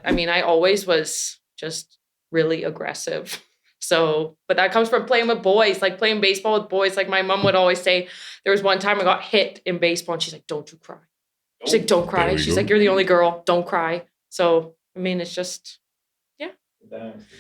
I mean, I always was just really aggressive. So, but that comes from playing with boys, like playing baseball with boys. Like my mom would always say, there was one time I got hit in baseball and she's like, don't you cry. She's like, don't cry. She's like, you're the only girl. Don't cry. So, I mean, it's just, yeah.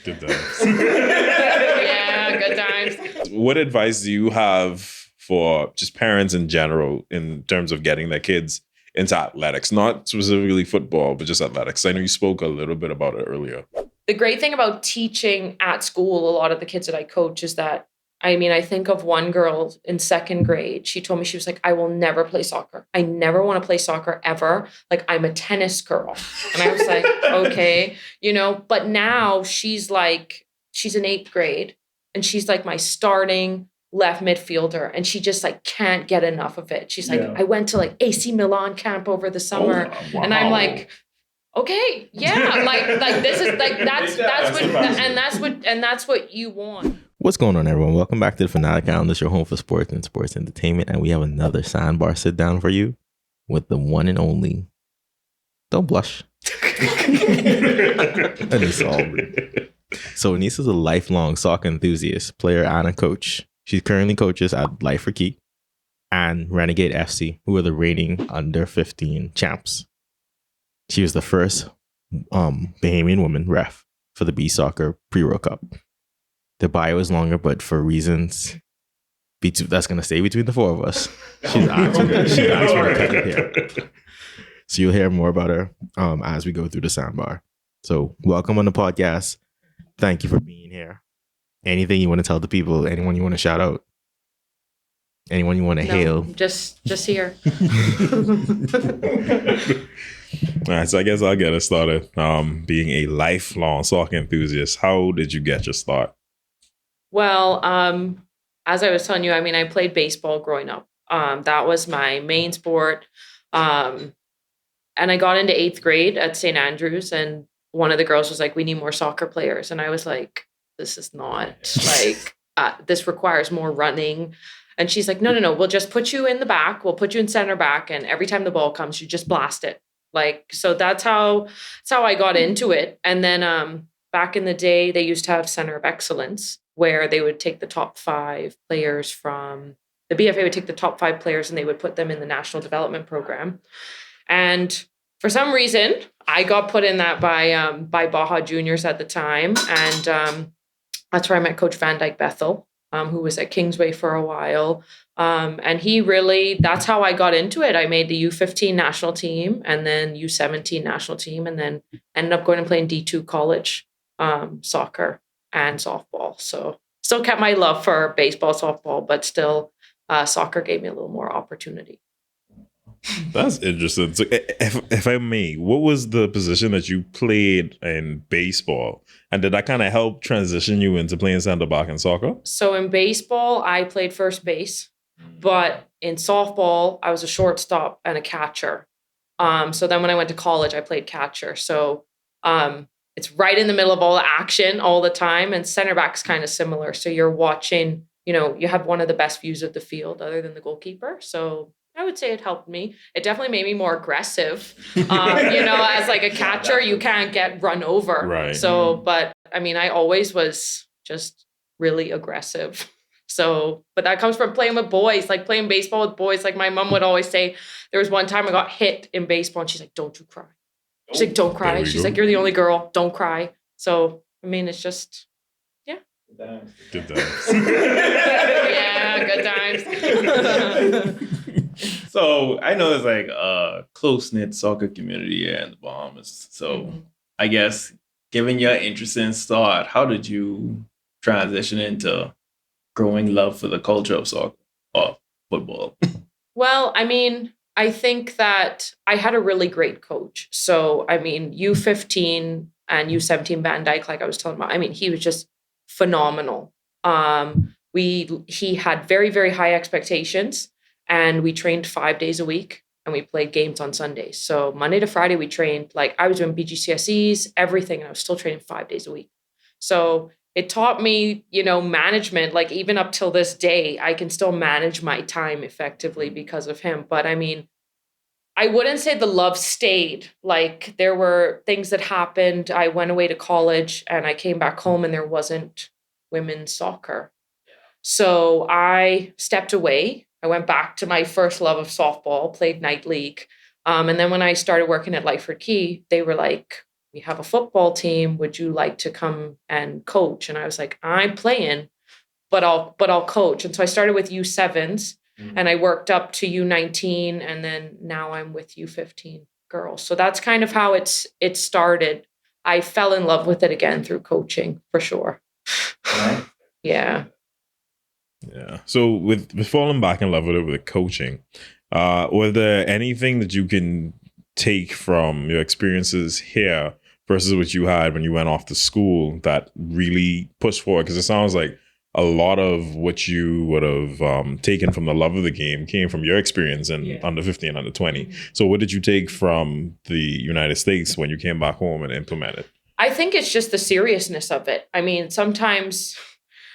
Good times. Yeah, good times. What advice do you have for just parents in general in terms of getting their kids into athletics? Not specifically football, but just athletics. I know you spoke a little bit about it earlier. The great thing about teaching at school, a lot of the kids that I coach, is that, I mean, I think of one girl in second grade. She told me, she was like, I will never play soccer. I never want to play soccer ever. Like, I'm a tennis girl. And I was like, okay, you know, but now she's like, she's in 8th grade and she's like my starting left midfielder. And she just like can't get enough of it. She's like, I went to like AC Milan camp over the summer. Oh, wow. And I'm like, okay, yeah, like this is like that's what you want. What's going on, everyone? Welcome back to the Fanatic Islanders, your home for sports and sports entertainment, and we have another Sandbar Sitdown for you with the one and only. Don't blush. Annisa Albury. So Annisa's a lifelong soccer enthusiast, player, and a coach. She currently coaches at Lyford Cay and Renegade FC, who are the reigning under 15 champs. She was the first Bahamian woman ref for the B Soccer Pre-World Cup. The bio is longer, but for reasons that's going to stay between the four of us. She's asked me to cut it here. So you'll hear more about her as we go through the soundbar. So welcome on the podcast. Thank you for being here. Anything you want to tell the people? Anyone you want to shout out? Anyone you want to hail? Just here. All right, so I guess I'll get us started. Being a lifelong soccer enthusiast, how did you get your start? Well, as I was telling you, I mean, I played baseball growing up. That was my main sport. And I got into 8th grade at St. Andrews, and one of the girls was like, we need more soccer players. And I was like, this is not like, this requires more running. And she's like, no, we'll just put you in the back. We'll put you in center back. And every time the ball comes, you just blast it. Like, so that's how I got into it. And then back in the day, they used to have Center of Excellence, where they would take the top 5 players from the BFA would take the top 5 players and they would put them in the national development program. And for some reason, I got put in that by Baja Juniors at the time. And that's where I met Coach Van Dyke Bethel, who was at Kingsway for a while. And that's how I got into it. I made the U15 national team and then U17 national team, and then ended up going and playing D2 college soccer and softball. So still kept my love for baseball, softball, but still soccer gave me a little more opportunity. That's interesting. So if I may, what was the position that you played in baseball? And did that kind of help transition you into playing center back in soccer? So in baseball, I played first base, but in softball, I was a shortstop and a catcher. So then when I went to college, I played catcher. So it's right in the middle of all the action all the time. And center back's kind of similar. So you're watching, you have one of the best views of the field other than the goalkeeper. So I would say it helped me. It definitely made me more aggressive. As like a catcher, you can't get run over. Right. So, but I mean, I always was just really aggressive. So, but that comes from playing with boys, like playing baseball with boys. Like my mom would always say, there was one time I got hit in baseball and she's like, don't you cry. She's like, don't cry. She's like, you're the only girl. Don't cry. So, I mean, it's just, yeah. Good times. Yeah, good times. So I know there's like a close-knit soccer community here in the Bahamas. So I guess given your interest in start, how did you transition into growing love for the culture of soccer or football? Well, I mean, I think that I had a really great coach. So, I mean, U15 and U17 Van Dyke, like I was telling about, I mean, he was just phenomenal. He had very, very high expectations, and we trained 5 days a week and we played games on Sundays. So Monday to Friday, we trained, like I was doing BGCSEs, everything. And I was still training 5 days a week. So it taught me, management, like even up till this day, I can still manage my time effectively because of him. But I mean, I wouldn't say the love stayed. Like there were things that happened. I went away to college and I came back home and there wasn't women's soccer. So I stepped away. I went back to my first love of softball, played night league. And then when I started working at Lyford Cay, they were like, we have a football team. Would you like to come and coach? And I was like, I'm playing, but I'll coach. And so I started with U7s. And I worked up to U19, and then now I'm with U15 girls. So that's kind of how it started. I fell in love with it again through coaching, for sure. Yeah. Yeah. So with falling back in love with it with coaching, was there anything that you can take from your experiences here versus what you had when you went off to school that really pushed forward? Because it sounds like a lot of what you would have taken from the love of the game came from your experience in under 15 and under 20. So what did you take from the United States when you came back home and implemented? I think it's just the seriousness of it. I mean, sometimes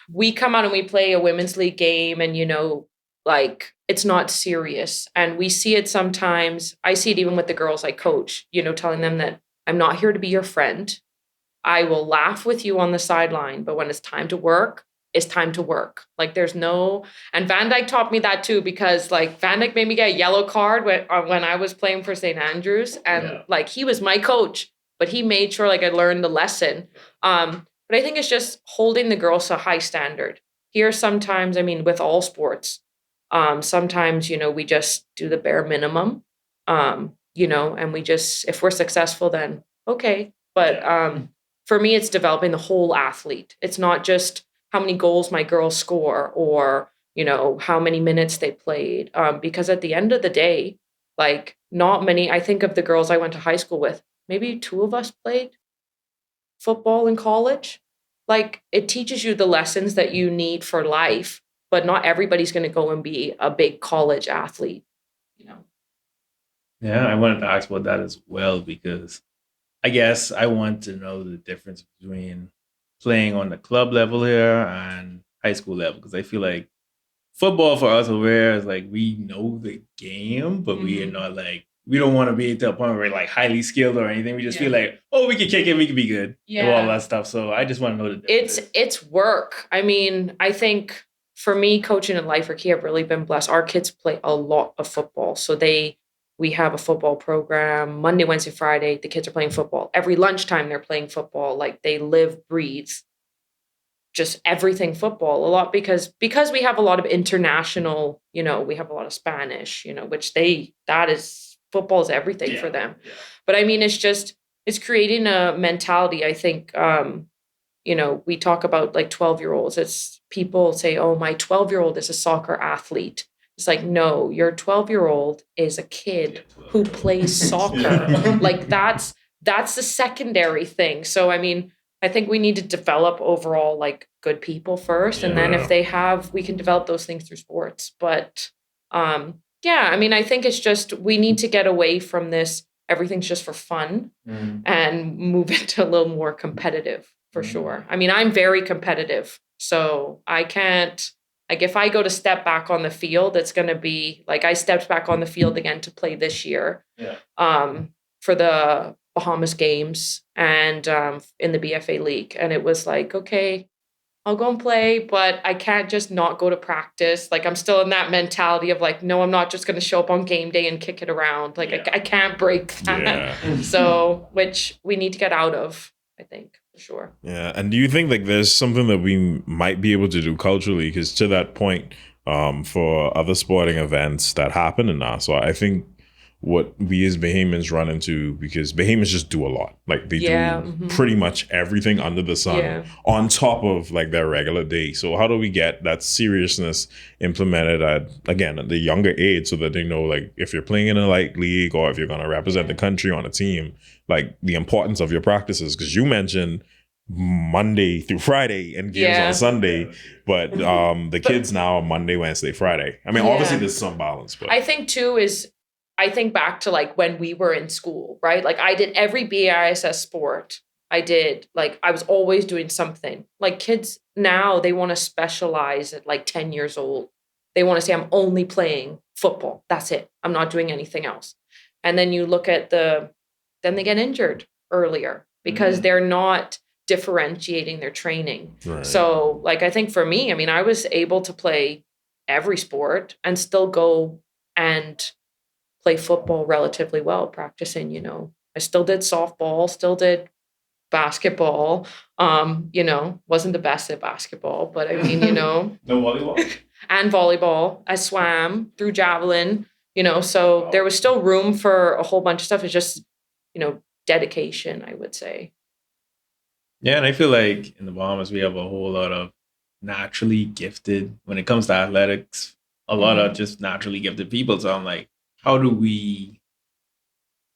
we come out and we play a women's league game and, like it's not serious. And we see it sometimes. I see it even with the girls I coach, telling them that I'm not here to be your friend. I will laugh with you on the sideline, but when it's time to work, it's time to work. Like there's no, and Van Dyke taught me that too, because like Van Dyke made me get a yellow card when I was playing for St. Andrews, and like he was my coach, but he made sure like I learned the lesson. But I think it's just holding the girls to a high standard. Here sometimes, I mean, with all sports, sometimes, we just do the bare minimum, and we just, if we're successful, then okay. But for me, it's developing the whole athlete. It's not just how many goals my girls score or, how many minutes they played. Because at the end of the day, like not many, I think of the girls I went to high school with, maybe 2 of us played football in college. Like it teaches you the lessons that you need for life, but not everybody's going to go and be a big college athlete, Yeah, I wanted to ask about that as well, because I guess I want to know the difference between playing on the club level here and high school level, because I feel like football for us over here is like we know the game, but we are not like, we don't want to be to a point where we're like highly skilled or anything. We just feel like, oh, we can kick it, we can be good, and all that stuff. So I just want to know the difference. It's work. I mean, I think for me, coaching at Lyford Cay, I've really been blessed. Our kids play a lot of football, so we have a football program Monday, Wednesday, Friday. The kids are playing football. Every lunchtime, they're playing football. Like they live, breathe, just everything football a lot because we have a lot of international, we have a lot of Spanish, which football is everything for them. Yeah. But I mean, it's creating a mentality. I think, we talk about like 12-year-olds. It's people say, oh, my 12-year-old is a soccer athlete. It's like, no, your 12-year-old is a kid who plays soccer. Like that's the secondary thing. So, I mean, I think we need to develop overall like good people first. And then if we can develop those things through sports. But I mean, I think it's just, we need to get away from this. Everything's just for fun and move into a little more competitive for sure. I mean, I'm very competitive, so I can't, like if I go to step back on the field, it's going to be like I stepped back on the field again to play this year for the Bahamas games and in the BFA league. And it was like, okay, I'll go and play, but I can't just not go to practice. Like I'm still in that mentality of like, no, I'm not just going to show up on game day and kick it around. Like I can't break that. Yeah. So, which we need to get out of, I think. For sure. Yeah. And do you think like there's something that we might be able to do culturally? Because to that point, for other sporting events that happen in Nassau, I think what we as Bahamians run into, because Bahamians just do a lot. Like they do pretty much everything under the sun on top of like their regular day. So how do we get that seriousness implemented at the younger age so that they know like if you're playing in a light league or if you're going to represent the country on a team, like the importance of your practices? Because you mentioned Monday through Friday and games on Sunday, but the kids now are Monday, Wednesday, Friday. I mean, obviously there's some balance, but I think too I think back to like when we were in school, right? Like I did every BISS sport. I was always doing something. Like kids now, they want to specialize at like 10 years old. They want to say, I'm only playing football. That's it. I'm not doing anything else. And then you look at then they get injured earlier because they're not differentiating their training. Right. So like, I think for me, I mean, I was able to play every sport and still go and play football relatively well, practicing, you know, I still did softball, still did basketball, wasn't the best at basketball, but I mean, No volleyball? and volleyball, I swam, threw javelin, so there was still room for a whole bunch of stuff. It's just, dedication, I would say. Yeah, and I feel like in the Bahamas, we have a whole lot of naturally gifted, when it comes to athletics, a lot of just naturally gifted people. So I'm like, how do we,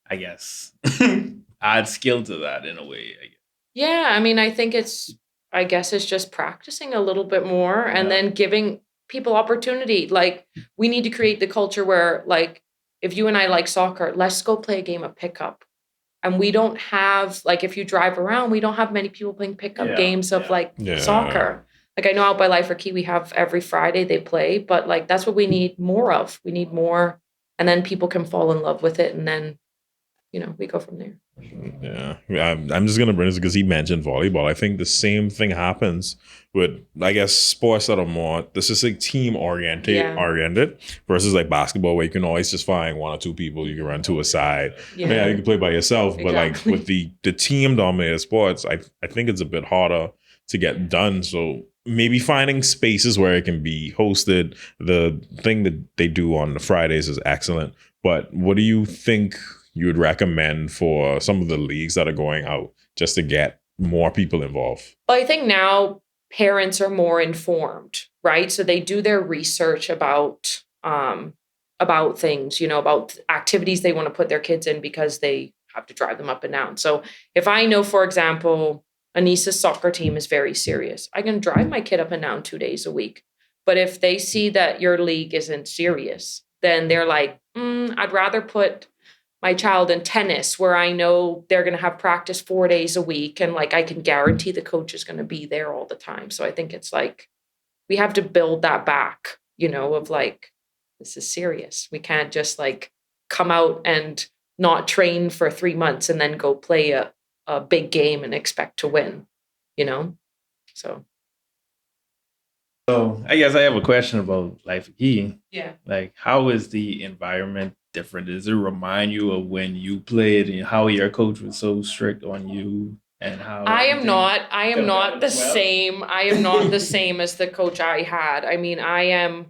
I guess, add skill to that in a way? I guess. Yeah, I mean, I think it's just practicing a little bit more and then giving people opportunity. Like, we need to create the culture where, like, if you and I like soccer, let's go play a game of pickup. And we don't have, like, if you drive around, we don't have many people playing pickup games of soccer. Like, I know out by Lyford Cay, we have every Friday they play, but like, that's what we need more of. We need more. And then people can fall in love with it. And then, we go from there. Yeah. I'm just going to bring this because he mentioned volleyball. I think the same thing happens with, I guess, sports that are more, this is like team oriented versus like basketball, where you can always just find one or two people you can run to a side. Yeah, you can play by yourself, but like with the team dominated sports, I think it's a bit harder to get done. So maybe finding spaces where it can be hosted. The thing that they do on the Fridays is excellent. But what do you think you would recommend for some of the leagues that are going out just to get more people involved? Well, I think now parents are more informed, right? So they do their research about things, about activities they want to put their kids in because they have to drive them up and down. So if I know, for example, Annisa's soccer team is very serious, I can drive my kid up and down 2 days a week. But if they see that your league isn't serious, then they're like, I'd rather put my child in tennis where I know they're going to have practice 4 days a week. And like, I can guarantee the coach is going to be there all the time. So I think it's like, we have to build that back, of like, this is serious. We can't just like come out and not train for 3 months and then go play a big game and expect to win, So I guess I have a question about Lyford Cay. Yeah. Like, how is the environment different? Does it remind you of when you played and how your coach was so strict on you and how I am not the same. I am not the same as the coach I had. I mean, I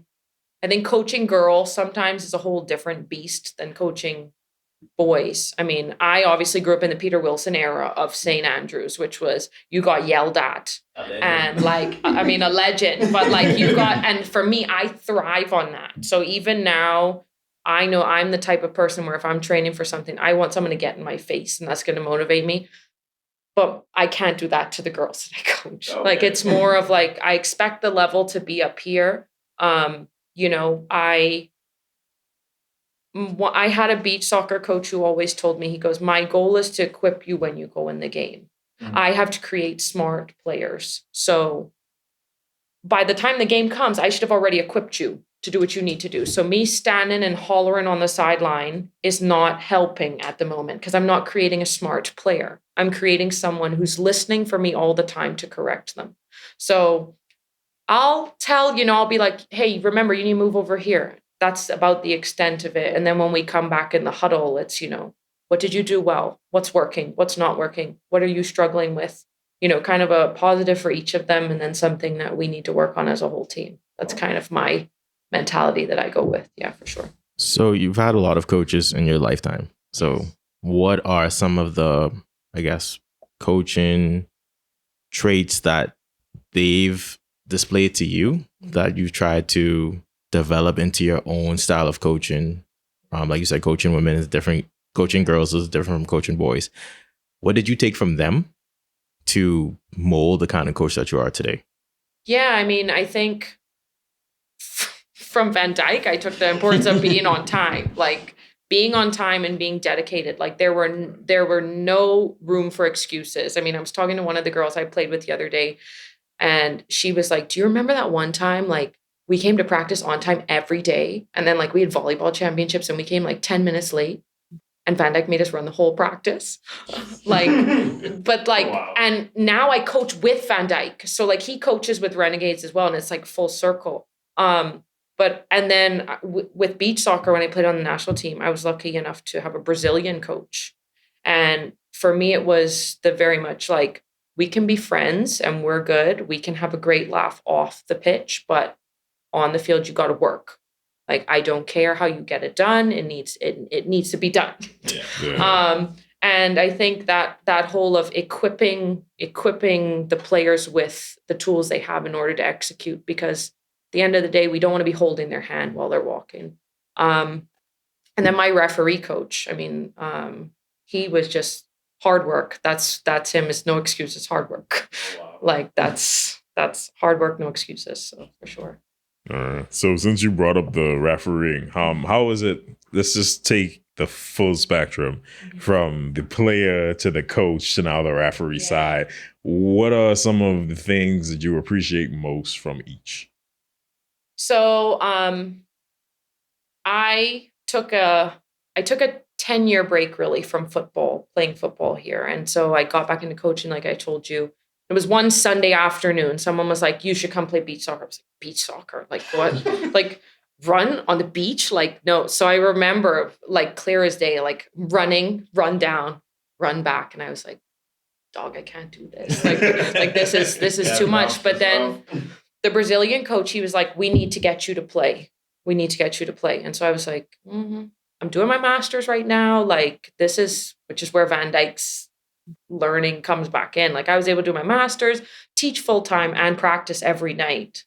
think coaching girls sometimes is a whole different beast than coaching boys. I mean, I obviously grew up in the Peter Wilson era of St. Andrews, which was you got yelled at and like, I mean, a legend, but like and for me, I thrive on that. So even now, I know I'm the type of person where if I'm training for something, I want someone to get in my face and that's going to motivate me. But I can't do that to the girls that I coach. Okay. Like, it's more of like, I expect the level to be up here. I had a beach soccer coach who always told me, he goes, my goal is to equip you when you go in the game. Mm-hmm. I have to create smart players. So by the time the game comes, I should have already equipped you to do what you need to do. So me standing and hollering on the sideline is not helping at the moment because I'm not creating a smart player. I'm creating someone who's listening for me all the time to correct them. So I'll tell, I'll be like, hey, remember, you need to move over here. That's about the extent of it. And then when we come back in the huddle, it's, what did you do well? What's working? What's not working? What are you struggling with? Kind of a positive for each of them and then something that we need to work on as a whole team. That's kind of my mentality that I go with. Yeah, for sure. So you've had a lot of coaches in your lifetime. So what are some of the, I guess, coaching traits that they've displayed to you that you've tried to develop into your own style of coaching? Like you said, coaching women is different. Coaching girls is different from coaching boys. What did you take from them to mold the kind of coach that you are today? Yeah, I mean, I think from Van Dyke, I took the importance of being on time, like being on time and being dedicated. Like there were no room for excuses. I mean, I was talking to one of the girls I played with the other day, and she was like, do you remember that one time, like, we came to practice on time every day. And then like we had volleyball championships and we came like 10 minutes late. and Van Dyke made us run the whole practice. Wow. And now I coach with Van Dyke. So like he coaches with Renegades as well. And it's like full circle. And then with beach soccer, when I played on the national team, I was lucky enough to have a Brazilian coach. And for me, it was the very much like, we can be friends and we're good. We can have a great laugh off the pitch, but on the field, you got to work. Like, I don't care how you get it done. It needs to be done. Yeah. And I think that whole of equipping the players with the tools they have in order to execute, because at the end of the day, we don't want to be holding their hand while they're walking. And then my referee coach, I mean, he was just hard work. That's him. It's no excuses, hard work. Wow. Like that's hard work, no excuses. So for sure. So since you brought up the refereeing, how is it? Let's just take the full spectrum from the player to the coach to now the referee side. What are some of the things that you appreciate most from each? So I took a 10-year break really from playing football here. And so I got back into coaching, like I told you. It was one Sunday afternoon. Someone was like, you should come play beach soccer. I was like, beach soccer? Like what? Like run on the beach? Like, no. So I remember like clear as day, like run down, run back. And I was like, dog, I can't do this. Like this is too much. But then the Brazilian coach, he was like, we need to get you to play. And so I was like, I'm doing my master's right now. Like which is where Van Dyke's learning comes back in. Like I was able to do my master's, teach full-time and practice every night.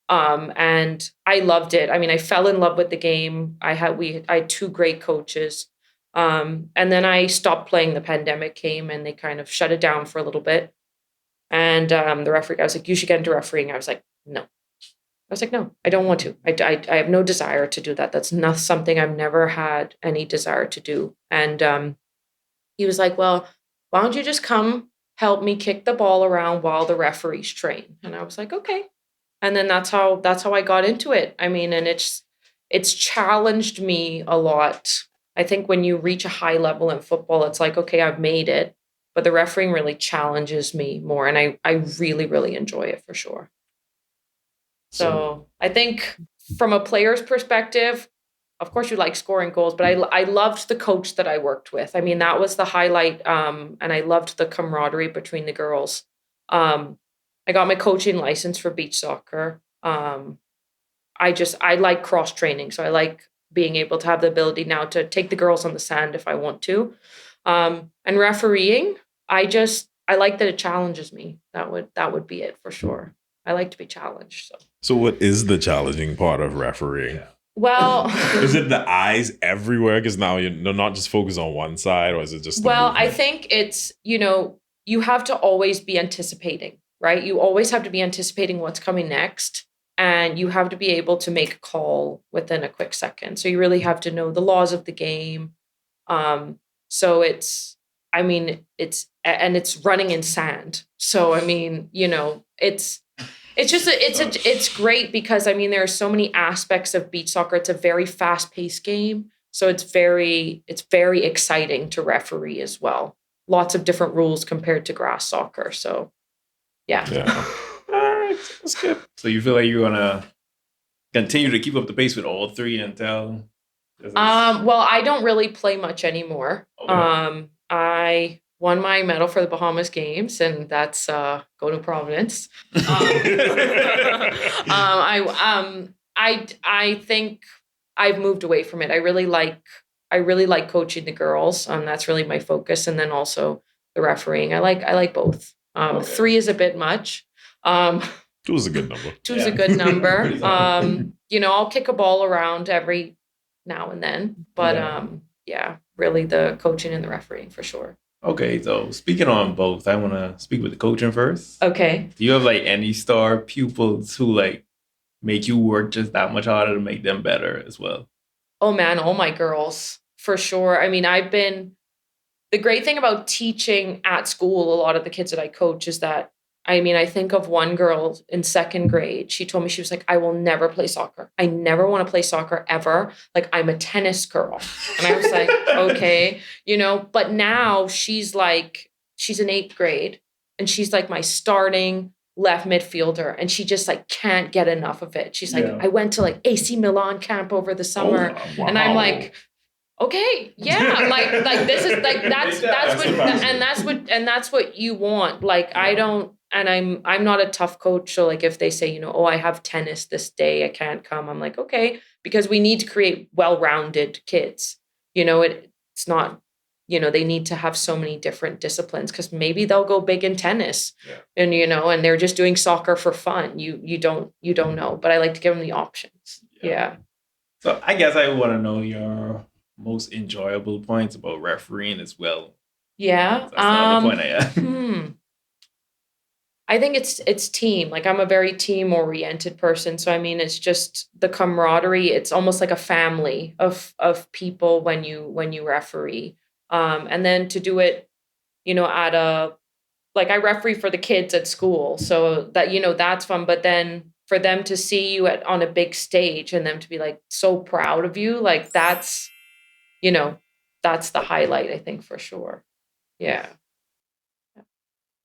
And I loved it. I mean, I fell in love with the game. I had two great coaches. And then I stopped playing. The pandemic came and they kind of shut it down for a little bit. And the referee, I was like, you should get into refereeing. I was like, no, I don't want to. I have no desire to do that. That's not something I've never had any desire to do. And he was like, well, why don't you just come help me kick the ball around while the referees train? And I was like, okay. And then that's how I got into it. I mean, and it's challenged me a lot. I think when you reach a high level in football, it's like, okay, I've made it. But the refereeing really challenges me more. And I really, really enjoy it for sure. So I think from a player's perspective, of course you like scoring goals, but I loved the coach that I worked with. I mean, that was the highlight. And I loved the camaraderie between the girls. I got my coaching license for beach soccer. I like cross training. So I like being able to have the ability now to take the girls on the sand if I want to. And refereeing, I like that it challenges me. That would be it for sure. I like to be challenged. So what is the challenging part of refereeing? Yeah. Well, is it the eyes everywhere? Because now you're not just focused on one side, or is it just? I think it's, you have to always be anticipating, right? You always have to be anticipating what's coming next, and you have to be able to make a call within a quick second. So you really have to know the laws of the game. So it's running in sand. So I mean, it's great because I mean there are so many aspects of beach soccer. It's a very fast-paced game, so it's very exciting to referee as well. Lots of different rules compared to grass soccer. So, yeah. All right, that's good. So you feel like you're gonna continue to keep up the pace with all three until? Well, I don't really play much anymore. Okay. I won my medal for the Bahamas Games, and that's go to Providence. I think I've moved away from it. I really like coaching the girls. That's really my focus, and then also the refereeing. I like both. Okay. 3 is a bit much. 2 is a good number. 2 is a good number. I'll kick a ball around every now and then, but really the coaching and the refereeing for sure. Okay, so speaking on both, I want to speak with the coaching first. Okay. Do you have like any star pupils who like make you work just that much harder to make them better as well? Oh man, all my girls for sure. I mean, the great thing about teaching at school, a lot of the kids that I coach is that I mean, I think of one girl in second grade. She told me, she was like, I will never play soccer. I never want to play soccer ever. Like, I'm a tennis girl. And I was like, okay, but now she's in 8th grade and she's like my starting left midfielder. And she just like can't get enough of it. She's like, I went to like AC Milan camp over the summer. Oh, wow. And I'm like, okay, yeah, like this is like that's what you want. Like, I don't, and I'm not a tough coach. So like if they say, I have tennis this day, I can't come. I'm like, okay, because we need to create well-rounded kids. It's not, they need to have so many different disciplines because maybe they'll go big in tennis and, and they're just doing soccer for fun. You don't know, but I like to give them the options. Yeah. So I guess I want to know your most enjoyable points about refereeing as well. Yeah. That's another point I had. I think it's team. Like, I'm a very team oriented person. So, I mean, it's just the camaraderie. It's almost like a family of people when you referee. And then to do it, like I referee for the kids at school. So that, that's fun. But then for them to see you on a big stage and them to be like so proud of you, like that's the highlight, I think, for sure. Yeah.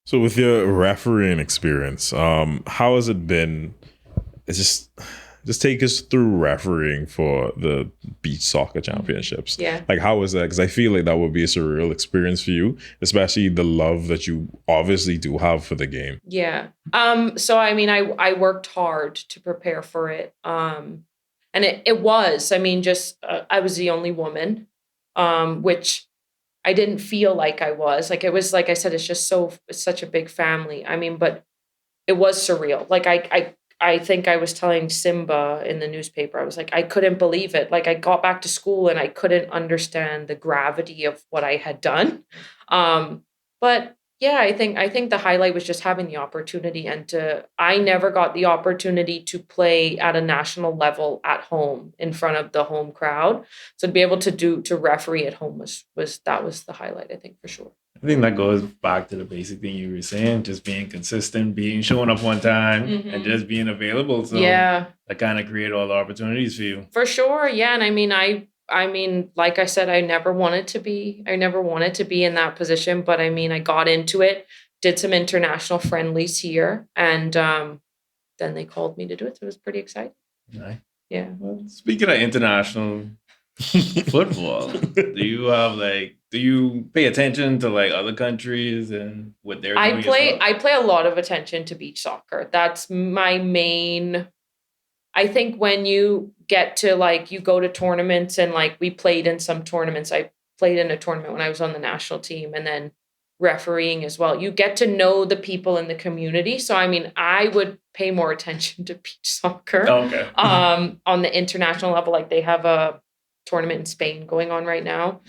So with your refereeing experience, how has it been? It's just take us through refereeing for the beach soccer championships. Yeah. Like, how was that? Because I feel like that would be a surreal experience for you, especially the love that you obviously do have for the game. Yeah. So I mean, I worked hard to prepare for it. And it was, I mean, just I was the only woman, which I didn't feel like I was. Like, it was, like I said, it's such a big family. I mean, but it was surreal. Like, I think I was telling Simba in the newspaper, I was like, I couldn't believe it. Like, I got back to school and I couldn't understand the gravity of what I had done. But yeah, I think the highlight was just having the opportunity, and I never got the opportunity to play at a national level at home in front of the home crowd. So to be able to referee at home was the highlight, I think, for sure. I think that goes back to the basic thing you were saying, just being consistent, showing up on time, and just being available. So that kind of create all the opportunities for you. For sure, yeah. And I mean, like I said, I never wanted to be in that position, but I mean, I got into it, did some international friendlies here, and then they called me to do it. So it was pretty exciting. Nice. Yeah. Well, speaking of international football, do you pay attention to like other countries and what they're doing? I play a lot of attention to beach soccer. That's my main. I think when you get to like, you go to tournaments, and like we played in some tournaments. I played in a tournament when I was on the national team, and then refereeing as well. You get to know the people in the community. So I mean, I would pay more attention to beach soccer. Okay. On the international level, like they have a tournament in Spain going on right now.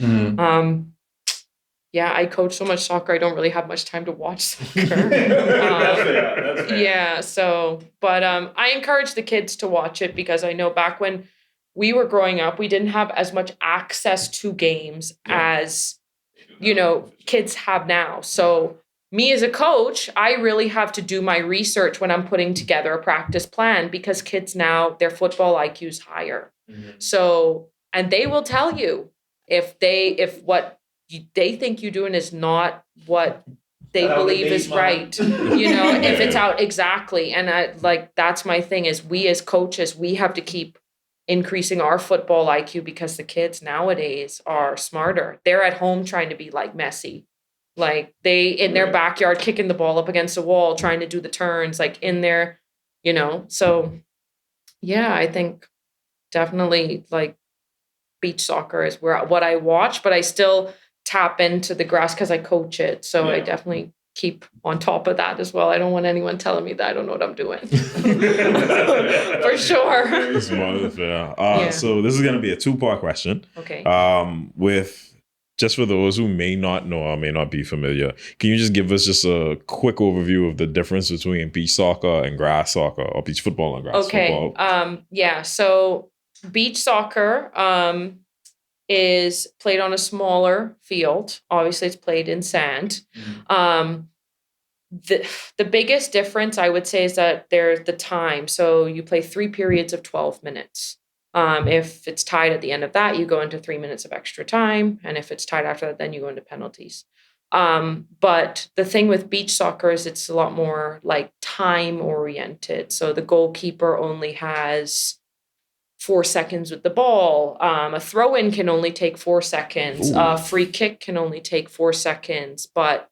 Yeah, I coach so much soccer, I don't really have much time to watch soccer. That's fair. Yeah, so, but I encourage the kids to watch it, because I know back when we were growing up, we didn't have as much access to games as, kids have now. So me as a coach, I really have to do my research when I'm putting together a practice plan, because kids now, their football IQ is higher. So, and they will tell you if what they think you're doing is not what they believe is right, if it's out. Exactly. And that's my thing, is we as coaches, we have to keep increasing our football IQ, because the kids nowadays are smarter. They're at home trying to be like Messi. Like they in their backyard kicking the ball up against the wall, trying to do the turns, like in their, so yeah, I think definitely like beach soccer is what I watch, but I still tap into the grass because I coach it. So I definitely keep on top of that as well. I don't want anyone telling me that I don't know what I'm doing. For sure. So this is going to be a 2-part question. Okay. With just for those who may not know or may not be familiar, can you just give us just a quick overview of the difference between beach soccer and grass soccer, or beach football and grass football? Yeah. So beach soccer, is played on a smaller field. Obviously, it's played in sand. the biggest difference I would say is that there's the time. So you play 3 periods of 12 minutes. If it's tied at the end of that, you go into 3 minutes of extra time. And if it's tied after that, then you go into penalties. But the thing with beach soccer is it's a lot more like time oriented. So the goalkeeper only has 4 seconds with the ball. A throw in can only take 4 seconds. Ooh. A free kick can only take 4 seconds, but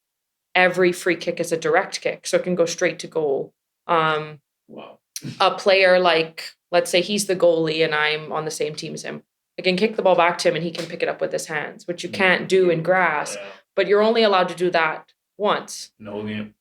every free kick is a direct kick. So it can go straight to goal. Wow. A player like, let's say he's the goalie and I'm on the same team as him. I can kick the ball back to him and he can pick it up with his hands, which you can't do in grass. Yeah. But you're only allowed to do that once. No game.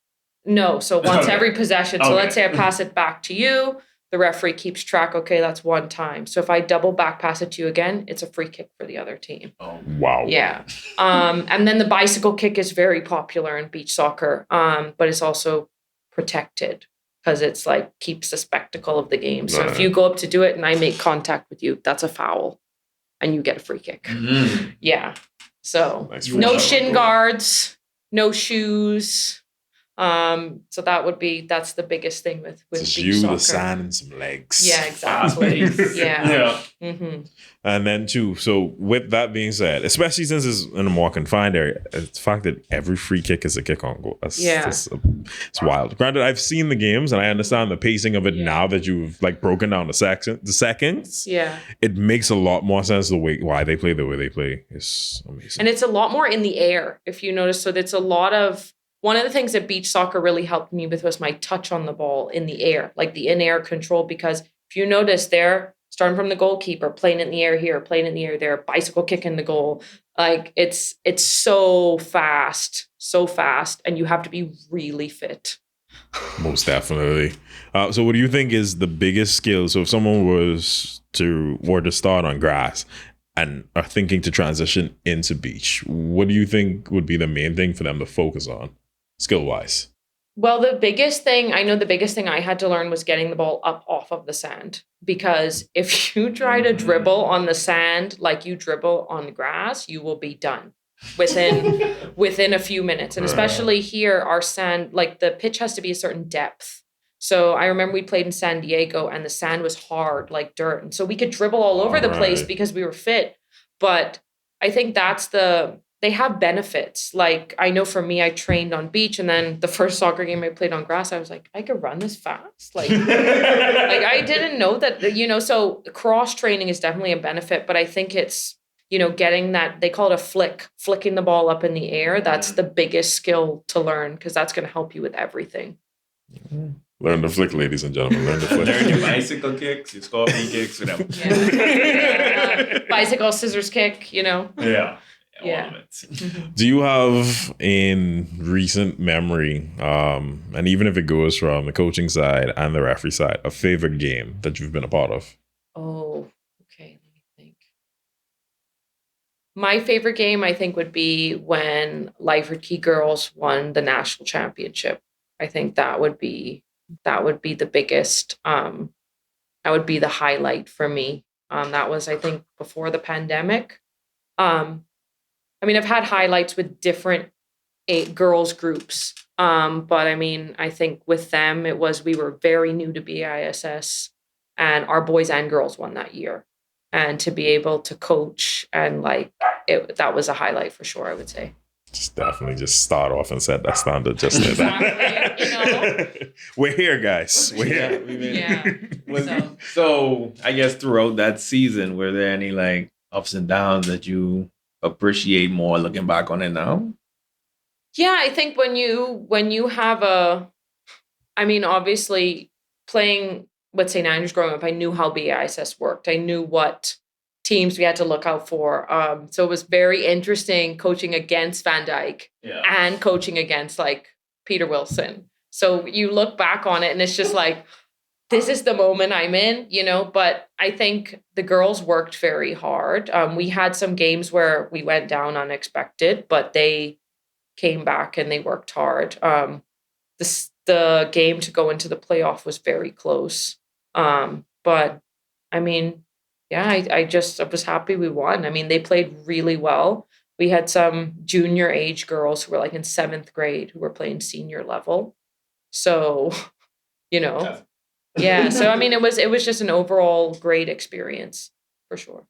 No, so once Okay. every possession. So Okay. let's say I pass it back to you. The referee keeps track. Okay, that's one time. So if I double back pass it to you again, it's a free kick for the other team. Oh. Wow. Yeah. And then the bicycle kick is very popular in beach soccer, but it's also protected because it's like keeps the spectacle of the game. So if you go up to do it and I make contact with you, that's a foul and you get a free kick. Mhm. Yeah. So Nice no football. shin guards, no shoes. So that's the biggest thing with Just beach you, soccer. the sand, and some legs. Yeah, exactly. Fast-paced. Yeah. Yeah. hmm And then too, so with that being said, especially since it's in a more confined area, it's the fact that every free kick is a kick on goal. It's wild. Granted, I've seen the games and I understand the pacing of it now that you've like broken down the seconds. Yeah. It makes a lot more sense why they play the way they play. It's amazing. And it's a lot more in the air, if you notice. So it's a lot of, one of the things that beach soccer really helped me with was my touch on the ball in the air, like the in-air control. Because if you notice, they're starting from the goalkeeper, playing in the air here, playing in the air there, bicycle kicking the goal. Like it's so fast, and you have to be really fit. Most definitely. So what do you think is the biggest skill? So if someone were to start on grass and are thinking to transition into beach, what do you think would be the main thing for them to focus on skill-wise? Well, the biggest thing I had to learn was getting the ball up off of the sand. Because if you try to dribble on the sand like you dribble on the grass, you will be done within a few minutes. And especially here, our sand, like the pitch has to be a certain depth. So I remember we played in San Diego and the sand was hard like dirt. And so we could dribble all over the place because we were fit. But I think they have benefits. Like I know for me, I trained on beach and then the first soccer game I played on grass, I was like, I could run this fast. Like I didn't know that, so cross training is definitely a benefit, but I think it's, getting that, they call it a flicking the ball up in the air. That's the biggest skill to learn because that's going to help you with everything. Learn to flick, ladies and gentlemen. Learn to flick. Learn your bicycle kicks, your scorpion kicks, whatever. Bicycle, scissors kick, Yeah. Yeah. All of it. Do you have in recent memory, and even if it goes from the coaching side and the referee side, a favorite game that you've been a part of? Oh, okay. Let me think. My favorite game, I think, would be when Lyford Cay girls won the national championship. I think that would be the biggest. That would be the highlight for me. That was, I think, before the pandemic. I've had highlights with different girls groups. But I think with them, we were very new to BISS and our boys and girls won that year. And to be able to coach and that was a highlight for sure, I would say. Just start off and set that standard just like that. We're here, guys. We're here. Yeah. So I guess throughout that season, were there any ups and downs that you appreciate more looking back on it now? Yeah, I think when you have obviously playing with St. Andrews growing up, I knew how BISS worked. I knew what teams we had to look out for. So it was very interesting coaching against Van Dyke and coaching against Peter Wilson. So you look back on it and it's just this is the moment I'm in, but I think the girls worked very hard. We had some games where we went down unexpected, but they came back and they worked hard. The game to go into the playoff was very close. But I was happy we won. They played really well. we had some junior age girls who were like in 7th grade who were playing senior level. So, yeah. So I mean, it was just an overall great experience for sure.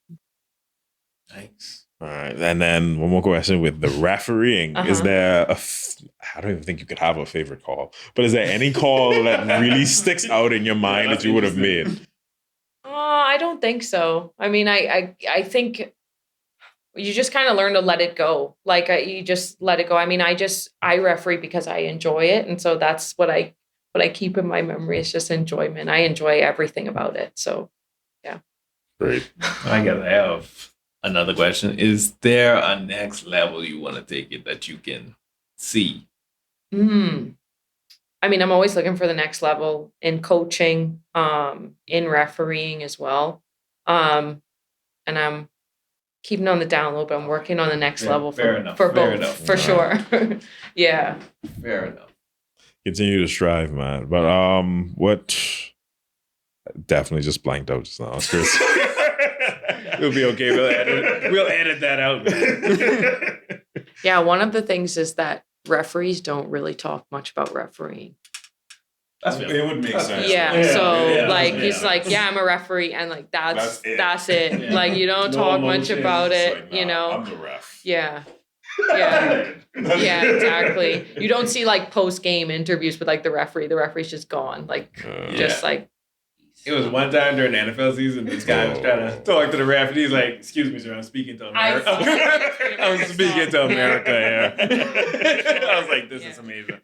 Thanks. All right, and then one more question with the refereeing. Is there I don't even think you could have a favorite call, but is there any call that really sticks out in your mind that you would have made? I don't think so. I mean, I think you just kind of learn to let it go. Like you just let it go. I mean, I referee because I enjoy it, and so that's what I keep in my memory is just enjoyment. I enjoy everything about it. So, yeah. Great. I guess I have another question. Is there a next level you want to take it that you can see? I mean, I'm always looking for the next level in coaching, in refereeing as well. And I'm keeping on the down low, but I'm working on the next level for both, for sure. Yeah. Fair enough. Continue to strive, man. But what? Definitely just blanked out just now, Chris. We'll be okay. We'll edit that out, man. Yeah, one of the things is that referees don't really talk much about refereeing. It would make sense. Yeah. He's like, yeah, I'm a referee, and like that's it. Yeah. Like you don't talk much about it, Like, nah, I'm the ref. Yeah. Yeah. Yeah, exactly. You don't see like post game interviews with like the referee. The referee's just gone. Like like. It was one time during the NFL season, this guy was trying to talk to the ref, and he's like, "Excuse me, sir, I'm speaking to America. I'm speaking to America here." I was like, "This is amazing."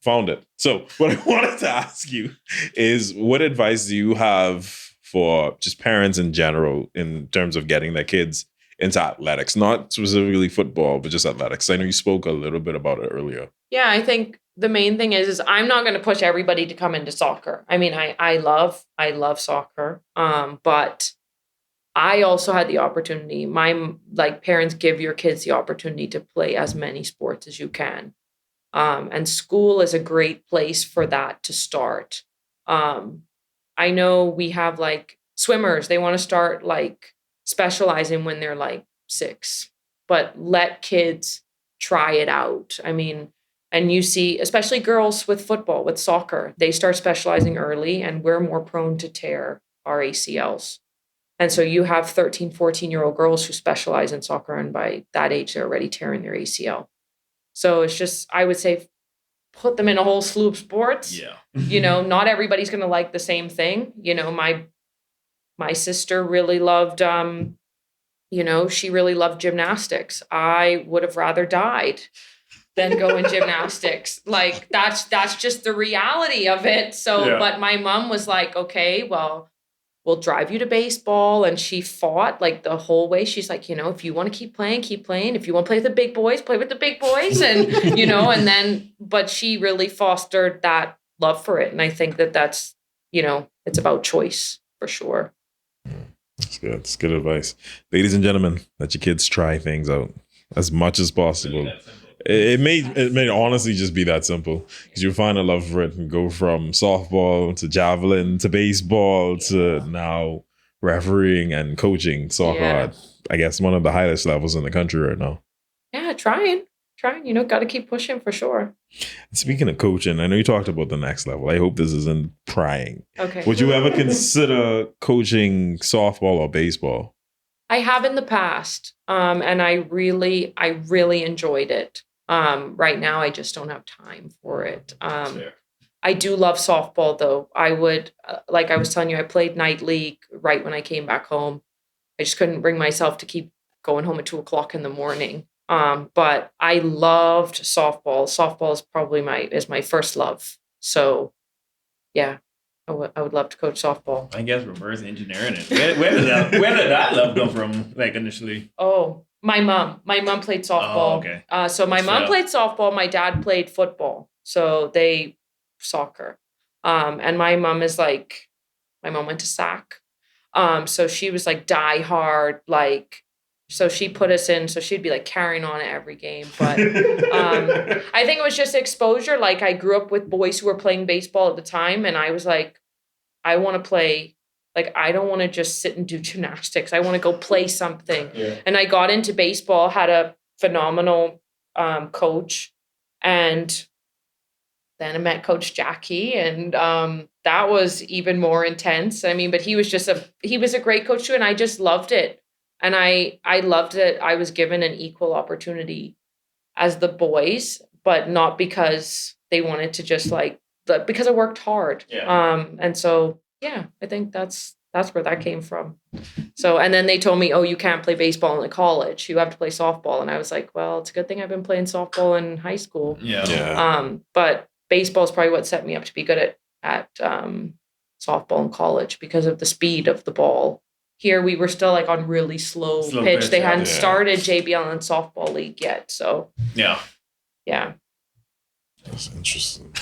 Found it. So what I wanted to ask you is, what advice do you have for just parents in general in terms of getting their kids into athletics, not specifically football, but just athletics? I know you spoke a little bit about it earlier. Yeah, I think the main thing is I'm not going to push everybody to come into soccer. I mean, I love soccer, but I also had the opportunity. My parents give your kids the opportunity to play as many sports as you can. And school is a great place for that to start. I know we have like swimmers, they want to start like specializing when they're like 6, but let kids try it out. I mean, and you see, especially girls with football, with soccer, they start specializing early and we're more prone to tear our ACLs. And so you have 13, 14-year-old girls who specialize in soccer, and by that age, they're already tearing their ACL. So it's just, I would say, put them in a whole slew of sports. Yeah. Not everybody's going to like the same thing. My sister really loved, she really loved gymnastics. I would have rather died than go in gymnastics. Like that's just the reality of it. So, But my mom was like, okay, well, we'll drive you to baseball. And she fought like the whole way. She's like, if you want to keep playing, keep playing. If you want to play with the big boys, play with the big boys. And, and then, but she really fostered that love for it. And I think that's, it's about choice for sure. That's good. That's good advice. Ladies and gentlemen, let your kids try things out as much as possible. It may honestly just be that simple, because you find a love for it and go from softball to javelin to baseball to now refereeing and coaching soccer at, I guess, one of the highest levels in the country right now. Yeah, trying, got to keep pushing for sure. Speaking of coaching, I know you talked about the next level. I hope this isn't prying. Okay. Would you ever consider coaching softball or baseball? I have in the past, and I really enjoyed it. Right now, I just don't have time for it. I do love softball, though. I would, like I was telling you, I played night league right when I came back home. I just couldn't bring myself to keep going home at 2:00 in the morning. But I loved softball. Softball is probably my first love. So, yeah, I would love to coach softball. I guess reverse engineering it. Where did that love come from? Like initially? Oh, my mom played softball. Oh, okay. So my mom played softball. My dad played football. So they soccer. And my mom went to SAC. So she was like die hard, so she put us in, so she'd be like carrying on at every game. But I think it was just exposure. Like I grew up with boys who were playing baseball at the time, and I was like, I want to play Like, I don't want to just sit and do gymnastics. I want to go play something. Yeah. And I got into baseball, had a phenomenal coach. And then I met Coach Jackie, and that was even more intense. I mean, but he was a great coach too, and I just loved it. And I loved that I was given an equal opportunity as the boys, but not because they wanted to just because I worked hard. Yeah. And so, yeah, I think that's where that came from. So, and then they told me, oh, you can't play baseball in the college. You have to play softball. And I was like, well, it's a good thing I've been playing softball in high school. Yeah. But baseball is probably what set me up to be good at softball in college because of the speed of the ball. Here we were still like on really slow pitch. They hadn't started JBL and softball league yet. So yeah. That's interesting.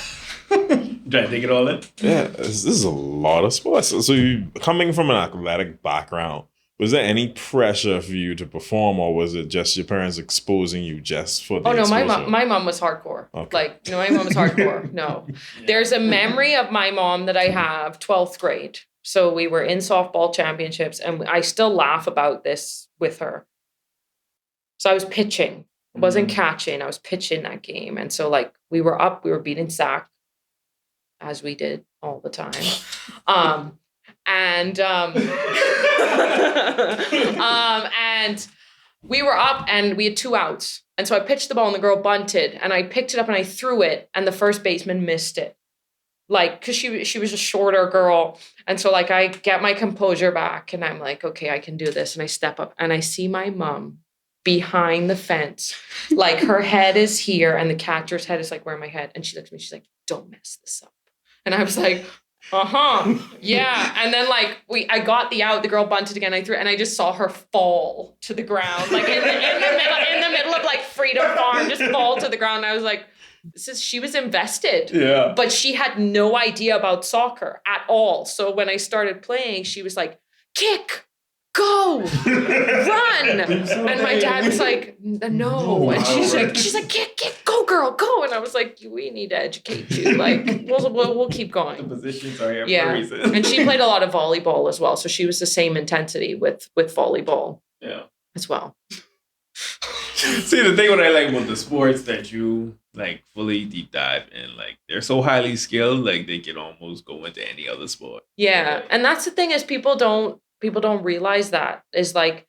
Did I take it all in? Yeah, this is a lot of sports. So you coming from an athletic background, was there any pressure for you to perform, or was it just your parents exposing you just for the exposure? My mom was hardcore. Okay. Like, my mom was hardcore. No. There's a memory of my mom that I have, 12th grade. So we were in softball championships, and I still laugh about this with her. So I was pitching. I wasn't catching. I was pitching that game. And so, like, we were up. We were beating Sac, as we did all the time. And we were up, and we had 2 outs. And so I pitched the ball, and the girl bunted, and I picked it up and I threw it, and the first baseman missed it. Like, because she was a shorter girl. And so, like, I get my composure back, and I'm like, okay, I can do this. And I step up, and I see my mom behind the fence. Like, her head is here, and the catcher's head is, like, where my head. And she looks at me, she's like, don't mess this up. And I was like, yeah. And then, like, I got the out, the girl bunted again, I threw it, and I just saw her fall to the ground. Like, in the middle of, like, Freedom Farm, just fall to the ground. And I was like, she was invested. Yeah. But she had no idea about soccer at all. So when I started playing, she was like, kick, go, run. And my dad was like, no. And she's like, kick, go, girl, go. And I was like, we need to educate you. Like, we'll keep going. The positions are here for a reason. And she played a lot of volleyball as well. So she was the same intensity with volleyball as well. See, the thing what I like about the sports that you like fully deep dive in, like, they're so highly skilled, like they can almost go into any other sport. Yeah. And that's the thing is people don't realize that is like,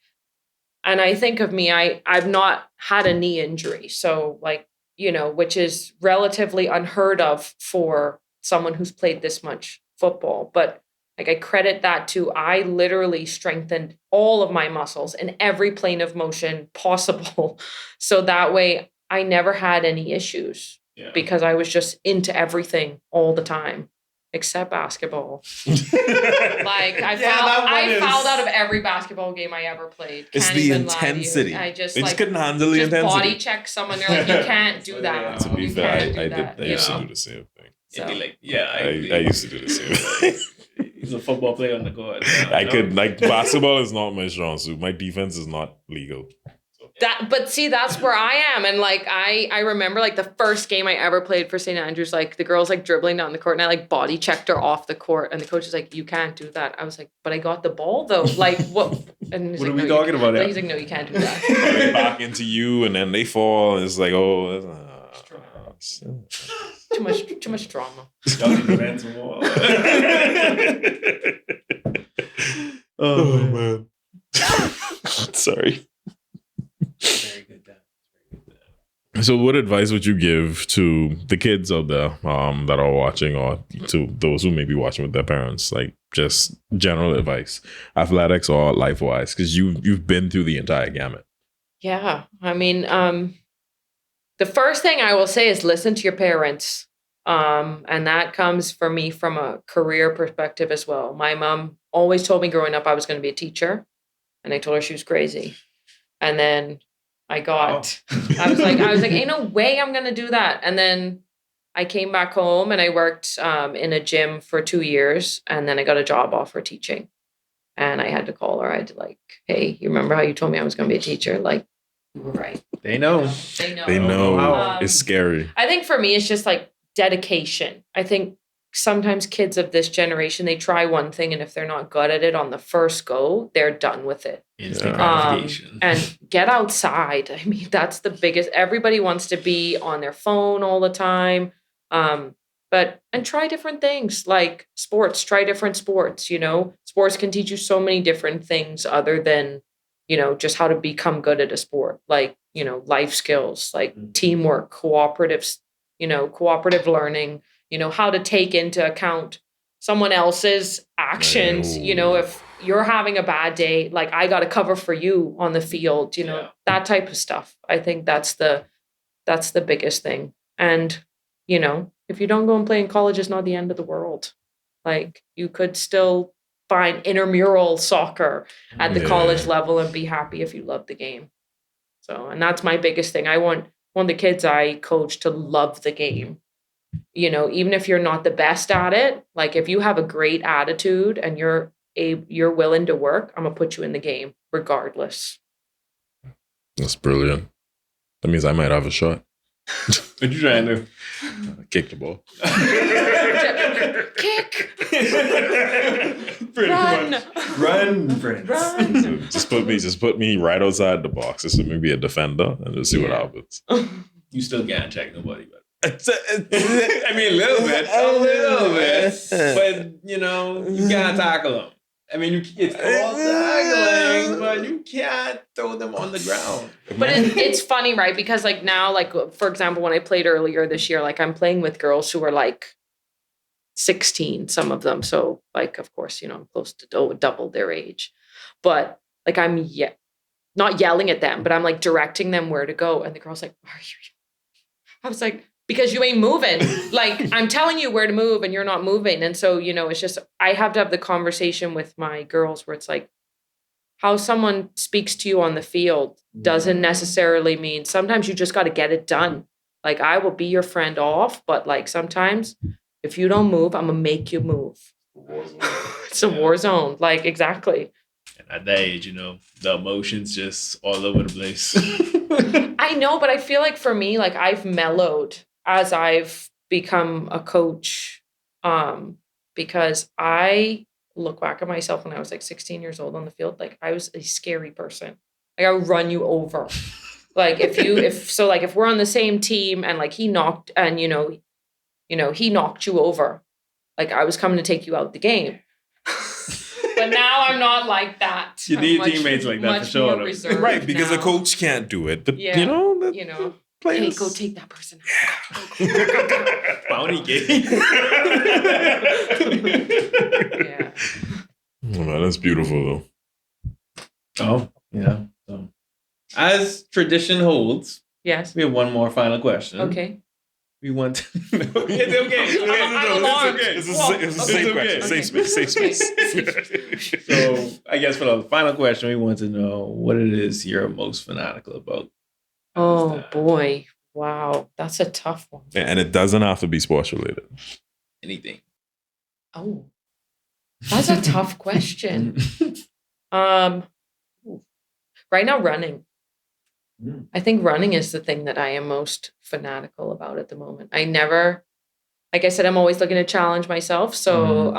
and I think of me, I've not had a knee injury. So, like, which is relatively unheard of for someone who's played this much football. But like, I credit that to, I literally strengthened all of my muscles in every plane of motion possible. So that way I never had any issues because I was just into everything all the time, except basketball. Like, I fouled out of every basketball game I ever played. It's the intensity. I just, they like, just couldn't handle the intensity. Body check someone. They're like, you can't do that. To be fair, I used to So. do the same thing. So. I used to do the same thing. He's a football player on the court. I could, like, basketball is not my strong suit. My defense is not legal. But see, that's where I am. And like, I remember like the first game I ever played for St. Andrews, like the girl's like dribbling down the court, and I like body checked her off the court, and the coach is like, you can't do that. I was like, but I got the ball though. Like, what? And he's what like, are we talking about? He's like, no, you can't do that. They back into you, and then they fall, and it's like, Too much drama. Y'all need to vent some more. Oh man. Sorry. Very good dad. So what advice would you give to the kids out there that are watching, or to those who may be watching with their parents? Like, just general advice, athletics or life-wise, because you've been through the entire gamut. Yeah. I mean, the first thing I will say is listen to your parents. And that comes for me from a career perspective as well. My mom always told me growing up I was going to be a teacher, and I told her she was crazy. And then I was like, ain't no way I'm going to do that. And then I came back home and I worked in a gym for 2 years, and then I got a job offer teaching. And I had to call her. I had to like, hey, you remember how you told me I was going to be a teacher? Like, you were right. They know. They know. It's scary. I think for me, it's just like dedication. I think sometimes kids of this generation, they try one thing, and if they're not good at it on the first go, they're done with it. Instant gratification. And get outside. I mean, that's the biggest. Everybody wants to be on their phone all the time. And try different things like sports. Try different sports. Sports can teach you so many different things other than just how to become good at a sport. Like life skills, like teamwork, cooperative learning. How to take into account someone else's actions. If you're having a bad day, like I got to cover for you on the field. That type of stuff. I think that's the biggest thing. And if you don't go and play in college, it's not the end of the world. Like you could still find intramural soccer at the college level and be happy if you love the game. So, and that's my biggest thing. I want the kids I coach to love the game. Even if you're not the best at it, like if you have a great attitude and you're willing to work, I'm gonna put you in the game regardless. That's brilliant. That means I might have a shot. What you trying to do? Kick the ball. Kick. Run, Prince. Run. Just put me right outside the box. Just maybe a defender, and just see what happens. You still can't check nobody, but I mean a little bit. But you can't tackle them. I mean, it's all tackling, but you can't throw them on the ground. But it's funny, right? Because like now, like for example, when I played earlier this year, like I'm playing with girls who are like 16, some of them. So like, of course, I'm close to double their age. But like I'm not yelling at them, but I'm like directing them where to go. And the girl's like, "Why are you?" I was like, because you ain't moving. Like I'm telling you where to move and you're not moving. And so, it's just, I have to have the conversation with my girls where it's like how someone speaks to you on the field doesn't necessarily mean sometimes you just got to get it done. Like I will be your friend off, but like sometimes if you don't move, I'm going to make you move. It's a war zone. Like exactly. And at that age, the emotions just all over the place. I know, but I feel like for me, like I've mellowed as I've become a coach, because I look back at myself when I was like 16 years old on the field, like I was a scary person. Like I would run you over. Like if we're on the same team and like he knocked and he knocked you over, like I was coming to take you out the game. But now I'm not like that. You need teammates like that for sure. Right, because a coach can't do it. But players. Hey, go take that person out. Bounty game. Yeah. Oh, man, that's beautiful though. Oh, yeah. So, as tradition holds, Yes. we have one more final question. Okay. We want to know. It's okay. It's a safe question. Safe space. So, I guess for the final question, we want to know what it is you're most fanatical about. Oh boy. Wow. That's a tough one. And it doesn't have to be sports related. Anything. Oh. That's a tough question. Right now, running. I think running is the thing that I am most fanatical about at the moment. Like I said, I'm always looking to challenge myself. So,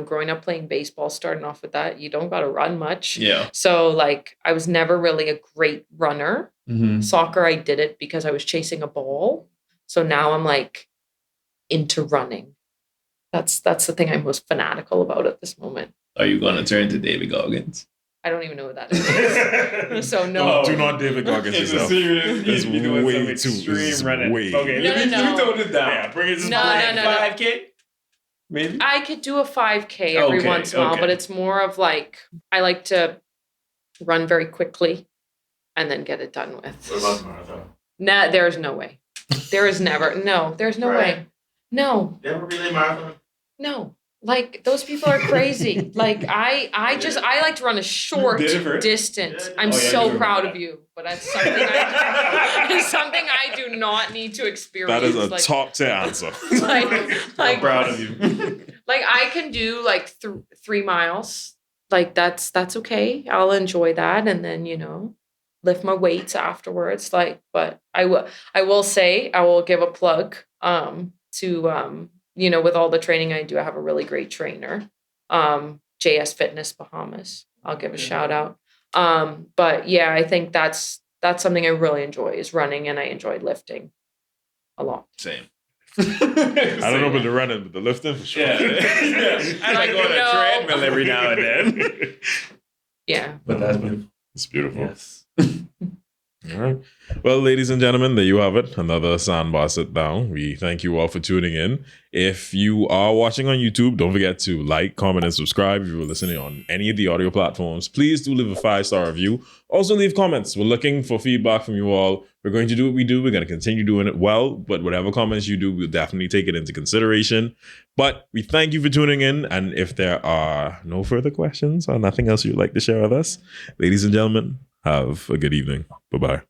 growing up playing baseball, starting off with that, you don't got to run much. Yeah. So like, I was never really a great runner. Mm-hmm. Soccer, I did it because I was chasing a ball. So now I'm like into running. That's the thing I'm most fanatical about at this moment. Are you going to turn to David Goggins? I don't even know what that is. So no. Do not David Goggins yourself. It's way too extreme running. way. Okay, No, let me no. tone it down. Yeah, bring it to No. 5K? Maybe? I could do a 5K every Okay, once in a while, okay. but it's more of like, I like to run very quickly and then get it done with. What about the marathon? Nah, there's no way. There's no Right. way. No. You ever relay marathon? No. Like those people are crazy. Like I like to run a short Different. distance. Yeah. I'm Oh, yeah, so you're proud right. of you, but that's something it's something I do not need to experience. That is a like, top tier answer. like I'm proud of you. like I can do like 3 miles. Like that's okay. I'll enjoy that and then, lift my weights afterwards. Like, but I will say, I will give a plug to with all the training I do, I have a really great trainer, JS Fitness Bahamas. I'll give a shout out. But yeah, I think that's something I really enjoy is running, and I enjoyed lifting a lot. Same. I don't know about the running, but the lifting for sure. Yeah. I like on a treadmill every now and then. Yeah. But that's beautiful. It's beautiful. Yes. All right. Well, ladies and gentlemen, there you have it. Another Sandbar Sitdown. We thank you all for tuning in. If you are watching on YouTube, don't forget to like, comment, and subscribe. If you were listening on any of the audio platforms, please do leave a 5-star review. Also, leave comments. We're looking for feedback from you all. We're going to do what we do. We're going to continue doing it well. But whatever comments you do, we'll definitely take it into consideration. But we thank you for tuning in. And if there are no further questions or nothing else you'd like to share with us, ladies and gentlemen, have a good evening. Bye-bye.